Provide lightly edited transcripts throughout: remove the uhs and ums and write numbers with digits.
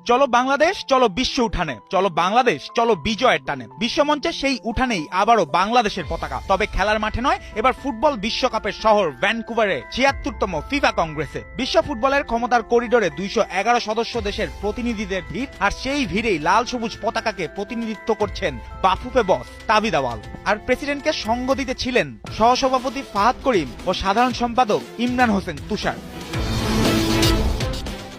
চলো বাংলাদেশ, চলো বিশ্ব উঠানে, চলো বাংলাদেশ, চলো বিজয়ের টানে। বিশ্বমঞ্চে সেই উঠানেই আবারও বাংলাদেশের পতাকা, তবে খেলার মাঠে নয়, এবার ফুটবল বিশ্বকাপের শহর ভ্যানকুভারে ৭৬তম ফিফা কংগ্রেসে। বিশ্ব ফুটবলের ক্ষমতার করিডোরে ২১১ সদস্য দেশের প্রতিনিধিদের ভিড়, আর সেই ভিড়েই লাল সবুজ পতাকাকে প্রতিনিধিত্ব করছেন বাফুফে বস তাবিদ আওয়াল। আর প্রেসিডেন্টকে সঙ্গ দিতে ছিলেন সহসভাপতি ফাহাদ করিম ও সাধারণ সম্পাদক ইমরান হোসেন তুষার।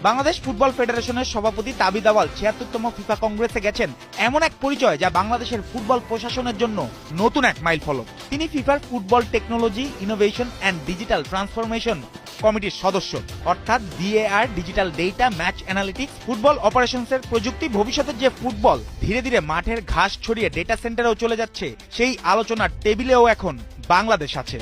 বাংলাদেশ ফুটবল ফেডারেশনের সভাপতি তাবিদ আওয়াল ৭৬তম ফিফা কংগ্রেসে গেছেন এমন এক পরিচয় যা বাংলাদেশের ফুটবল প্রশাসনের জন্য নতুন এক মাইল ফলক। তিনি ফিফার football technology, innovation and digital transformation কমিটির সদস্য, অর্থাৎ DAR, digital data, match analytics, football অপারেশনসের প্রযুক্তি। ভবিষ্যতের যে ফুটবল ধীরে ধীরে মাঠের ঘাস ছড়িয়ে ডেটা সেন্টারেও চলে যাচ্ছে, সেই আলোচনার টেবিলেও এখন বাংলাদেশ আছে।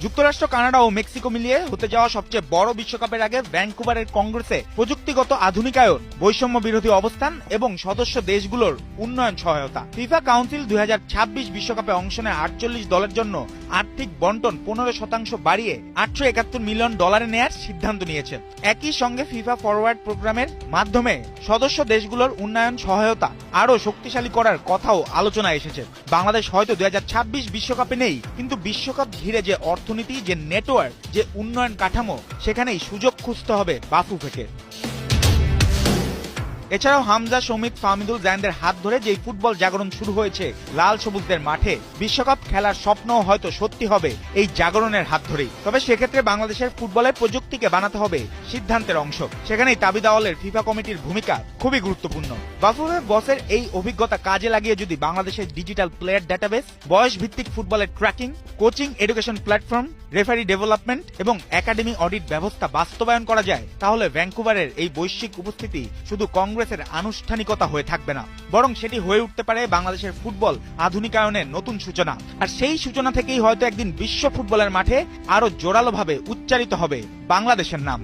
যুক্তরাষ্ট্র, কানাডা ও মেক্সিকো মিলিয়ে হতে যাওয়া সবচেয়ে বড় বিশ্বকাপের আগে ভ্যানকুভারের কংগ্রেসে প্রযুক্তিগত আধুনিকায়ন, বৈষম্য বিরোধী অবস্থান এবং সদস্য দেশগুলোর উন্নয়ন সহায়তা। ফিফা কাউন্সিল ২০২৬ বিশ্বকাপে অংশ নেয় ৪৮ দলের জন্য আর্থিক বন্টন ১৫% বাড়িয়ে $৮৭১ মিলিয়ন নেয়ার সিদ্ধান্ত নিয়েছে। একই সঙ্গে ফিফা ফরওয়ার্ড প্রোগ্রামের মাধ্যমে সদস্য দেশগুলোর উন্নয়ন সহায়তা আরও শক্তিশালী করার কথাও আলোচনায় এসেছে। বাংলাদেশ হয়তো ২০২৬ বিশ্বকাপে নেই, কিন্তু বিশ্বকাপ ঘিরে যে অর্থনীতি, যে নেটওয়ার্ক, যে উন্নয়ন কাঠামো, সেখানেই সুযোগ খুঁজতে হবে বাফুফেকে। এছাড়াও হামজা, সমিত, ফাহমিদুল, জায়ানদের হাত ধরে যেই ফুটবল জাগরণ শুরু হয়েছে লাল সবুজদের মাঠে, বিশ্বকাপ খেলার স্বপ্নও হয়তো সত্যি হবে এই জাগরণের হাত ধরেই। তবে সেক্ষেত্রে বাংলাদেশের ফুটবলের প্রযুক্তিকে বানাতে হবে সিদ্ধান্তের অংশ। সেখানেই তাবিদ আওয়ালের ফিফা কমিটির ভূমিকা খুবই গুরুত্বপূর্ণ। বাফুফে বসের এই অভিজ্ঞতা কাজে লাগিয়ে যদি বাংলাদেশের ডিজিটাল প্লেয়ার ডেটাবেস, বয়স ভিত্তিক ফুটবলের tracking, coaching education platform, referee development এবং একাডেমি অডিট ব্যবস্থা বাস্তবায়ন করা যায়, তাহলে ভ্যানকুভারের এই বৈশ্বিক উপস্থিতি শুধু কংগ্রেসের আনুষ্ঠানিকতা হয়ে থাকবে না, বরং সেটি হয়ে উঠতে পারে বাংলাদেশের ফুটবল আধুনিকায়নের নতুন সূচনা। আর সেই সূচনা থেকেই হয়তো একদিন বিশ্ব ফুটবলের মাঠে আরো জোরালোভাবে উচ্চারিত হবে বাংলাদেশের নাম।